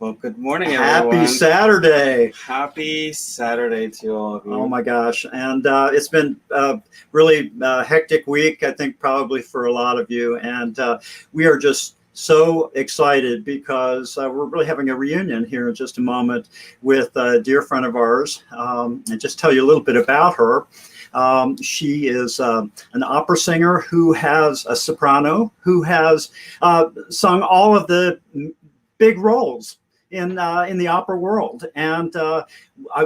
Well, good morning, Happy everyone. Saturday. Happy Saturday to all of you. Oh my gosh. And it's been really hectic week, I think probably for a lot of you. And we are just so excited because we're really having a reunion here in just a moment with a dear friend of ours. And just tell you a little bit about her. She is an opera singer who has a soprano, who has sung all of the big roles in the opera world. And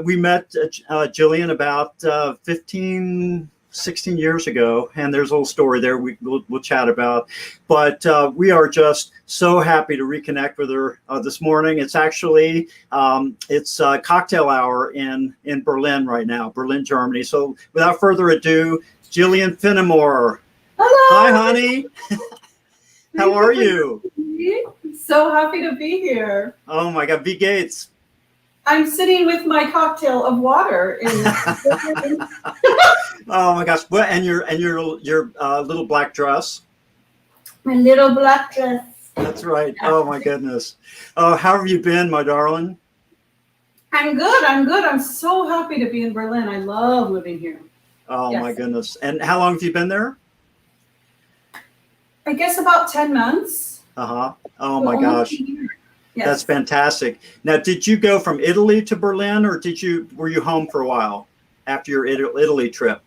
we met Jillian about 15, 16 years ago, and there's a little story there we'll chat about. But we are just so happy to reconnect with her this morning. It's actually it's cocktail hour in Berlin right now, Berlin, Germany. So without further ado, Jillian Finnamore. Hello. Hi, honey. How are you? So happy to be here. Oh my God, V. Gates. I'm sitting with my cocktail of water. Oh my gosh! Well, and your little black dress. My little black dress. That's right. Oh my goodness. Oh, how have you been, my darling? I'm good. I'm so happy to be in Berlin. I love living here. Oh yes. My goodness. And how long have you been there? I guess about 10 months. Oh my gosh. Yes. That's fantastic. Now, did you go from Italy to Berlin, or were you home for a while after your Italy trip?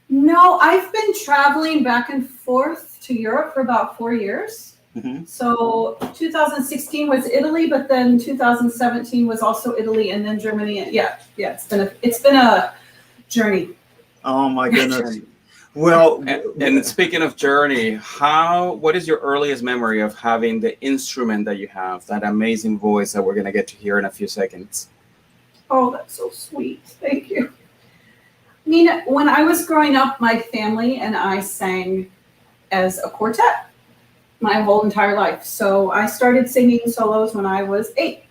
No, I've been traveling back and forth to Europe for about 4 years. Mm-hmm. So 2016 was Italy, but then 2017 was also Italy, and then Germany. Yeah, it's been a journey. Oh my goodness. Well, and speaking of journey, what is your earliest memory of having the instrument that you have, that amazing voice that we're going to get to hear in a few seconds? Oh, that's so sweet. Thank you. I mean, when I was growing up, my family and I sang as a quartet my whole entire life. So I started singing solos when I was 8.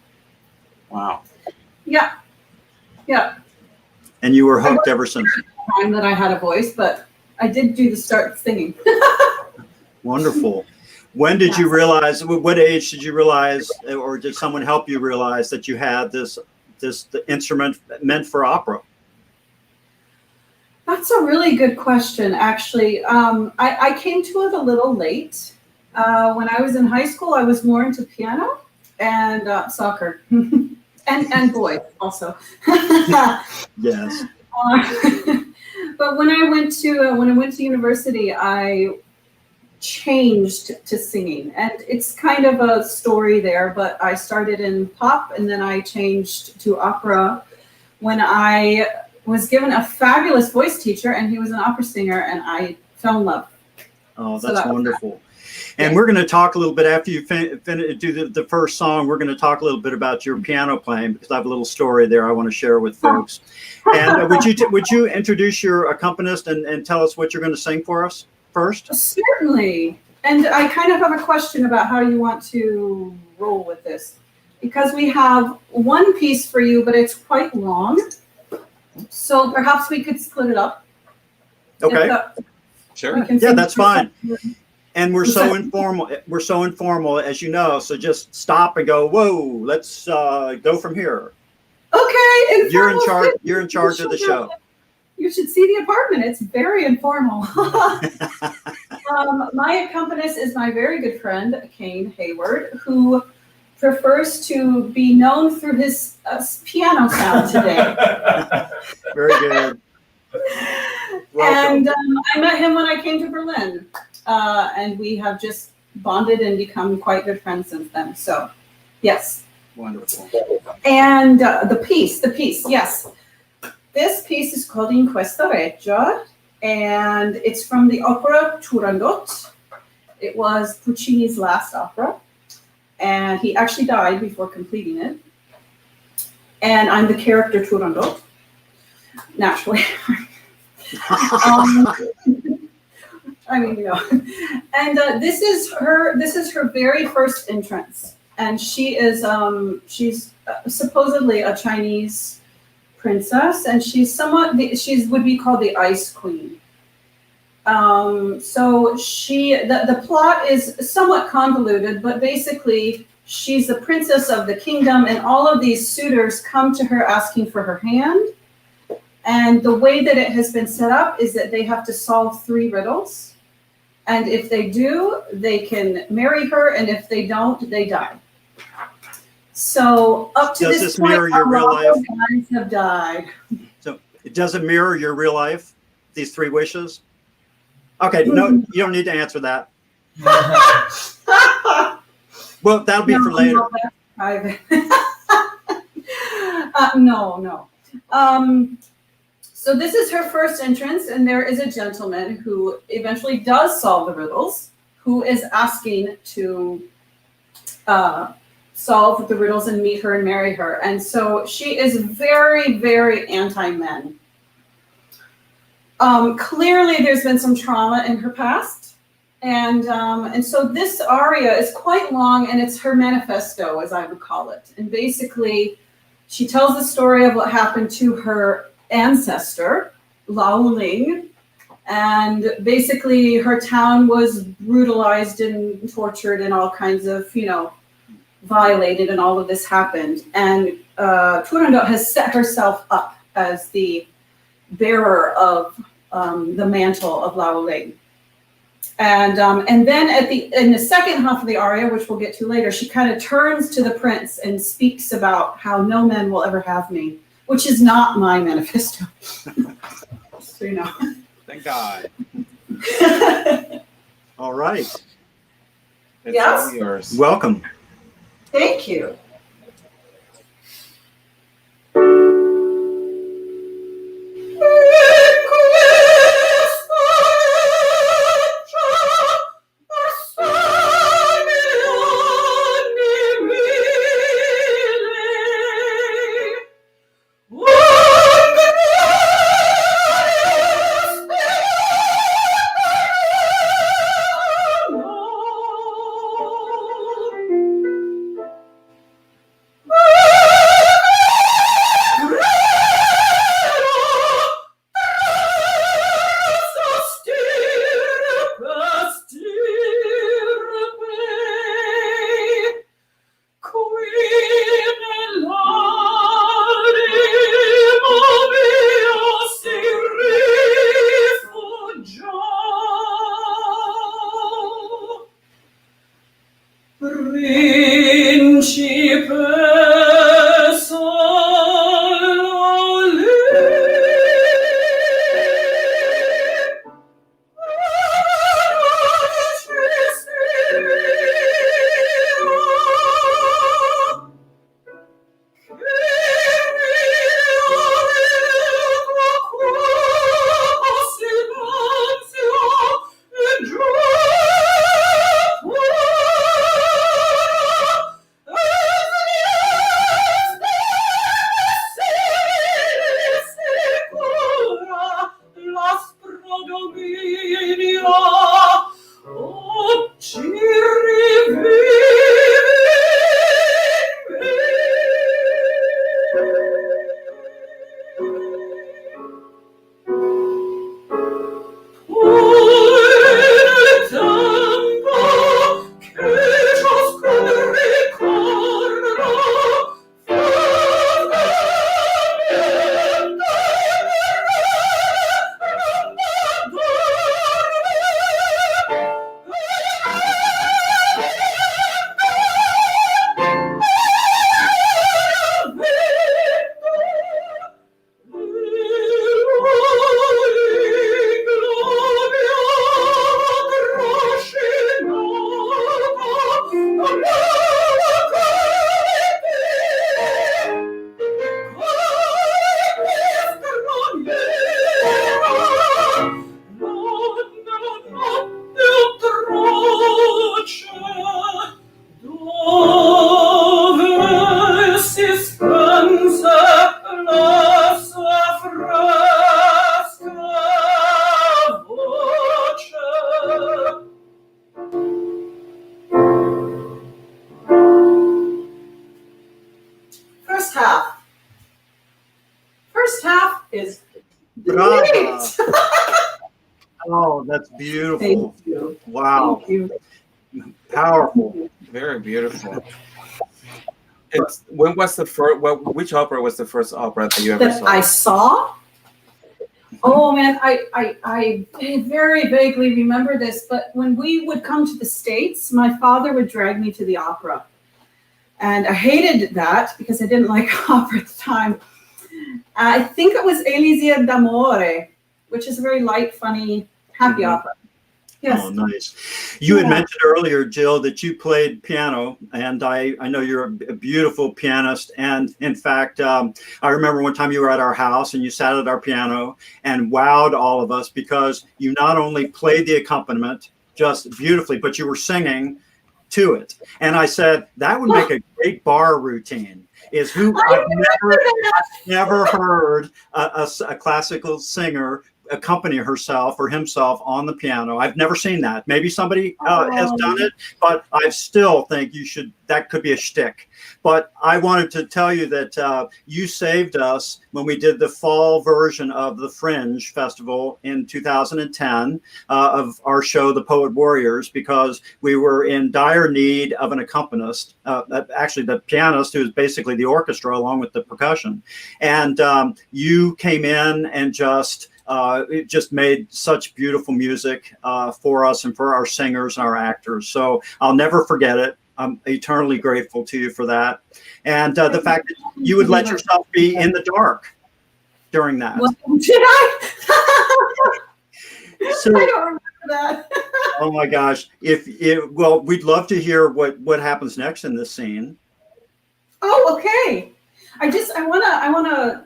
Wow. Yeah. And you were hooked ever since. Time that I had a voice, but I did do the start singing. Wonderful. When did you realize, what age did you realize, or did someone help you realize that you had this instrument meant for opera? That's a really good question, actually. I came to it a little late. When I was in high school, I was more into piano and soccer and boy also. Yes. But when I went to university, I changed to singing, and it's kind of a story there. But I started in pop, and then I changed to opera when I was given a fabulous voice teacher, and he was an opera singer, and I fell in love. Oh, that's wonderful. And we're going to talk a little bit after you do the first song. We're going to talk a little bit about your piano playing, because I have a little story there I want to share with folks. And would you introduce your accompanist and tell us what you're going to sing for us first? Certainly. And I kind of have a question about how you want to roll with this, because we have one piece for you, but it's quite long. So perhaps we could split it up. Okay. Sure. Yeah, that's fine. And we're so informal. We're so informal, as you know. So just stop and go. Whoa, let's go from here. Okay. You're in charge. You're in charge of the show. You should see the apartment. It's very informal. My accompanist is my very good friend, Kane Hayward, who prefers to be known through his piano sound today. Very good. And I met him when I came to Berlin. And we have just bonded and become quite good friends since then. So, yes. Wonderful. And the piece, yes. This piece is called In Questa Reggia, and it's from the opera Turandot. It was Puccini's last opera, and he actually died before completing it. And I'm the character Turandot, naturally. I mean, you know, and this is her very first entrance, and she is she's supposedly a Chinese princess, and she's would be called the Ice Queen. So the plot is somewhat convoluted, but basically She's the princess of the kingdom, and all of these suitors come to her asking for her hand. And the way that it has been set up is that they have to solve 3 riddles. And if they do, they can marry her, and if they don't, they die. So up to Does this this point, mirror your a real lot of life? guys have died. So it doesn't mirror your real life, these 3 wishes? Okay, no, you don't need to answer that. Well, that'll be for later. No, that's private. No. So this is her first entrance, and there is a gentleman who eventually does solve the riddles, who is asking to solve the riddles and meet her and marry her. And so she is very, very anti-men. Clearly, there's been some trauma in her past. And so this aria is quite long, and it's her manifesto, as I would call it. And basically, she tells the story of what happened to her ancestor, Lao Ling. And basically, her town was brutalized and tortured and all kinds of, violated, and all of this happened. And Turandot has set herself up as the bearer of the mantle of Lao Ling. And then in the second half of the aria, which we'll get to later, she kind of turns to the prince and speaks about how no man will ever have me, which is not my manifesto. So you know. Thank God. All right. It's Yes? all yours. Welcome. Thank you. Is Brava. great. Oh, that's beautiful. Thank you. Wow. Thank you. Powerful. Very beautiful. When was the first? Well, which opera was the first opera that you ever That saw? I saw. Oh man, I very vaguely remember this, but when we would come to the States, my father would drag me to the opera. And I hated that because I didn't like opera at the time. I think it was Elisir d'Amore, which is a very light, funny, happy opera. Yes. Oh, nice. You had mentioned earlier, Jill, that you played piano, and I know you're a beautiful pianist. And in fact, I remember one time you were at our house and you sat at our piano and wowed all of us because you not only played the accompaniment just beautifully, but you were singing to it. And I said, that would make a great bar routine. I've never heard a classical singer accompany herself or himself on the piano. I've never seen that. Maybe somebody has done it, but I still think that could be a shtick. But I wanted to tell you that you saved us when we did the fall version of the Fringe Festival in 2010 of our show, The Poet Warriors, because we were in dire need of an accompanist, actually the pianist who is basically the orchestra along with the percussion. And you came in and it just made such beautiful music for us and for our singers and our actors. So I'll never forget it. I'm eternally grateful to you for that. And the fact that you would let yourself be in the dark during that. Well, did I? So, I don't remember that. oh my gosh. Well, we'd love to hear what happens next in this scene. Oh, okay. I wanna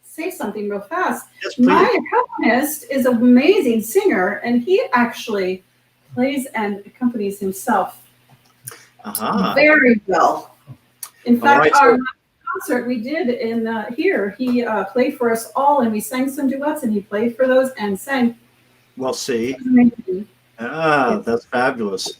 say something real fast. Yes, please. My accompanist is an amazing singer, and he actually plays and accompanies himself very well. In fact, our concert we did in here, he played for us all, and we sang some duets, and he played for those and sang. Well, see. That's fabulous.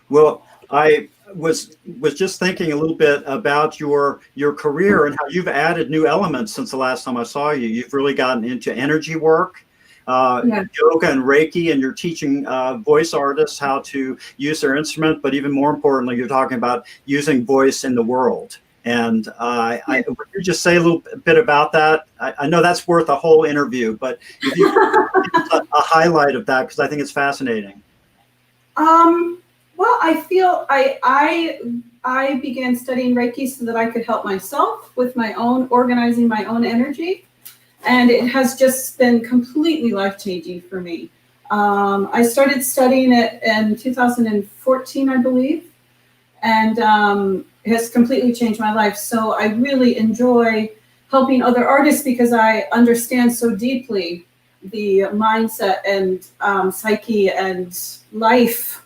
Well, I was just thinking a little bit about your career and how you've added new elements since the last time I saw you. You've really gotten into energy work, yoga and Reiki, and you're teaching voice artists how to use their instrument. But even more importantly, you're talking about using voice in the world. And would you just say a little bit about that? I know that's worth a whole interview, but if you could give us a highlight of that, because I think it's fascinating. Well, I feel I began studying Reiki so that I could help myself with organizing my own energy. And it has just been completely life-changing for me. I started studying it in 2014, I believe, and it has completely changed my life. So I really enjoy helping other artists because I understand so deeply the mindset and psyche and life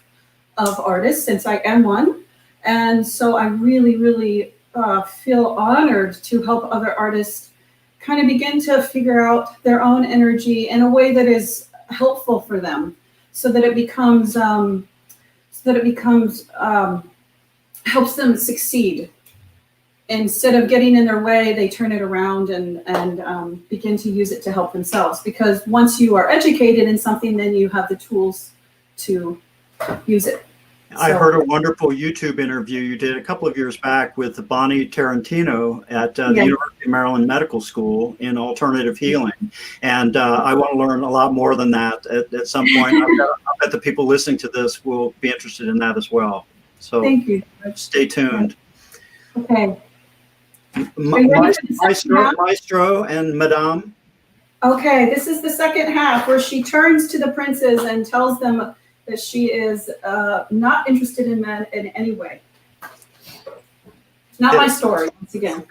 of artists, since I am one. And so I really, really feel honored to help other artists kind of begin to figure out their own energy in a way that is helpful for them, so that it becomes helps them succeed. Instead of getting in their way, they turn it around and begin to use it to help themselves. Because once you are educated in something, then you have the tools to use it. I heard a wonderful YouTube interview you did a couple of years back with Bonnie Tarantino at the University of Maryland Medical School in alternative healing. And I want to learn a lot more than that at some point. I bet the people listening to this will be interested in that as well. So thank you. Stay tuned. Okay. Maestro and Madame. Okay, this is the second half where she turns to the princes and tells them that she is not interested in men in any way. Not my story, once again.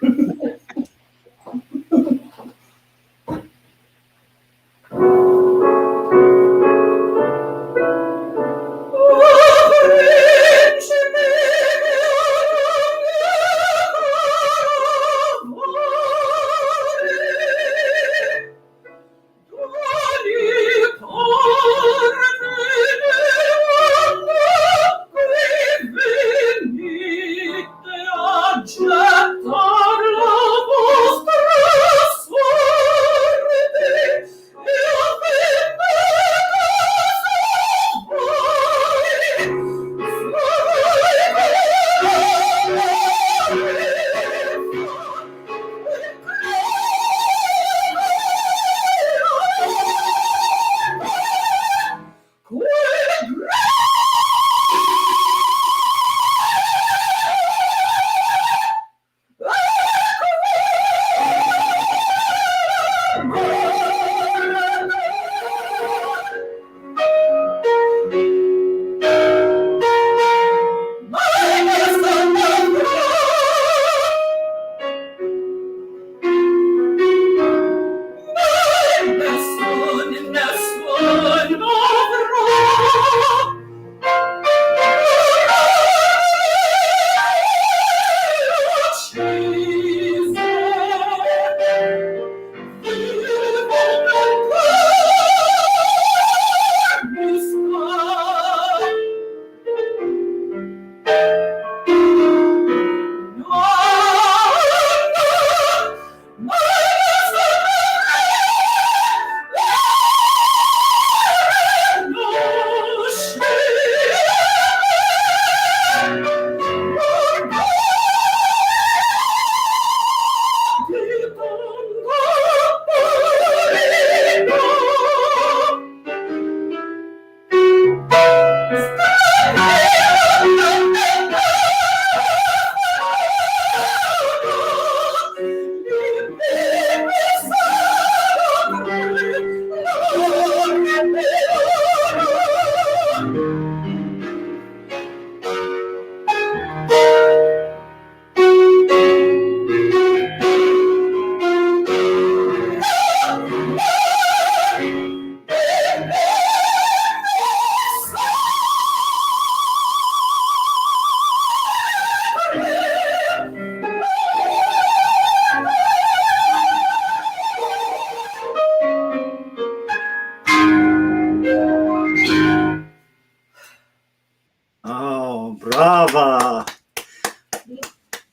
Brava.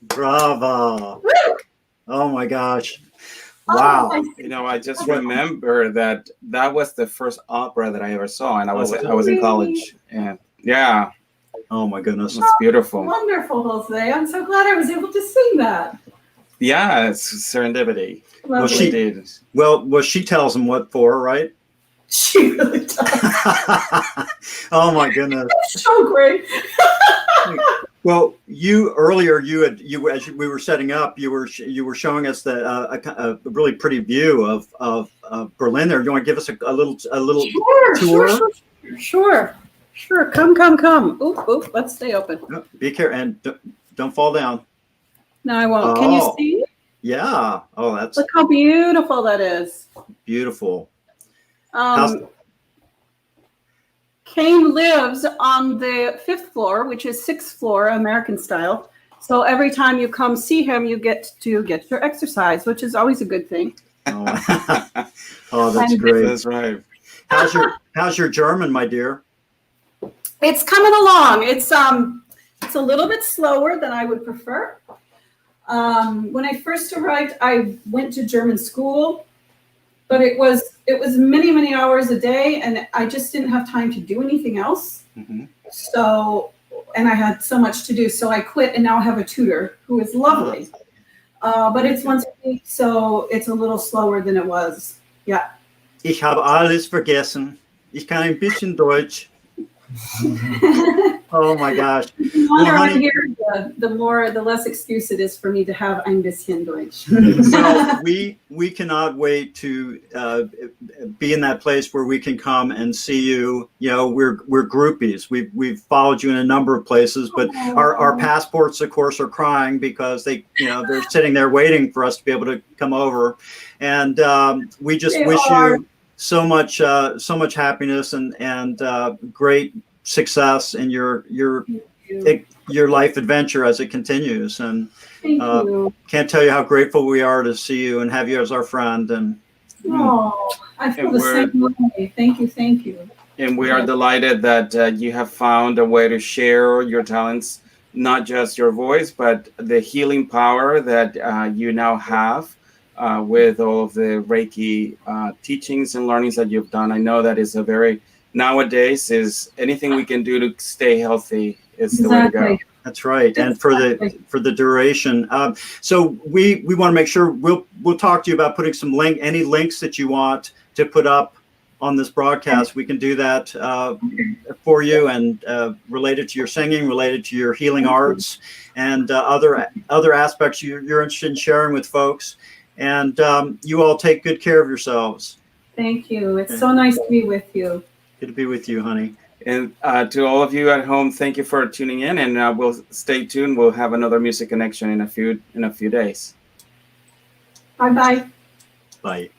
Brava. Oh my gosh. Wow. I just remember that was the first opera that I ever saw, and I was in college, and yeah. Oh my goodness. It's beautiful. Wonderful, Jose. I'm so glad I was able to sing that. Yeah, it's serendipity. Well, she tells him what for, right? She really does. Oh my goodness. That's so great. Well, earlier as we were setting up, you were showing us a really pretty view of Berlin there. Do you want to give us a little tour? Sure. Come. Oop. Let's stay open. Be careful and don't fall down. No, I won't. Can you see? Yeah. Oh, Look how beautiful that is. Beautiful. Kane lives on the 5th floor, which is 6th floor, American style. So every time you come see him, you get to get your exercise, which is always a good thing. Oh, that's great. That's right. How's your German, my dear? It's coming along. It's a little bit slower than I would prefer. When I first arrived, I went to German school, but it was many, many hours a day, and I just didn't have time to do anything else. Mm-hmm. So, and I had so much to do, so I quit, and now I have a tutor who is lovely. But it's once a week, so it's a little slower than it was. Yeah. Ich habe alles vergessen. Ich kann ein bisschen Deutsch. Oh my gosh. The longer I'm here, the less excuse it is for me to have ein bisschen Deutsch. Well, we cannot wait to be in that place where we can come and see you. You know, we're groupies. We've followed you in a number of places, but our passports, of course, are crying because they're sitting there waiting for us to be able to come over. And we just wish you so much happiness and great success in your life adventure as it continues. And can't tell you how grateful we are to see you and have you as our friend. And I feel the same way. Thank you. And we are delighted that you have found a way to share your talents, not just your voice, but the healing power that you now have. With all of the Reiki teachings and learnings that you've done. I know that is nowadays is anything we can do to stay healthy is the way to go. That's right. And for the duration. So we want to make sure we'll talk to you about putting any links that you want to put up on this broadcast. We can do that for you, and related to your singing, related to your healing arts, and other aspects you're interested in sharing with folks. And you all take good care of yourselves. Thank you. It's so nice to be with you. Good to be with you, honey. And to all of you at home, thank you for tuning in. And we'll stay tuned. We'll have another music connection in a few days. Bye. Bye.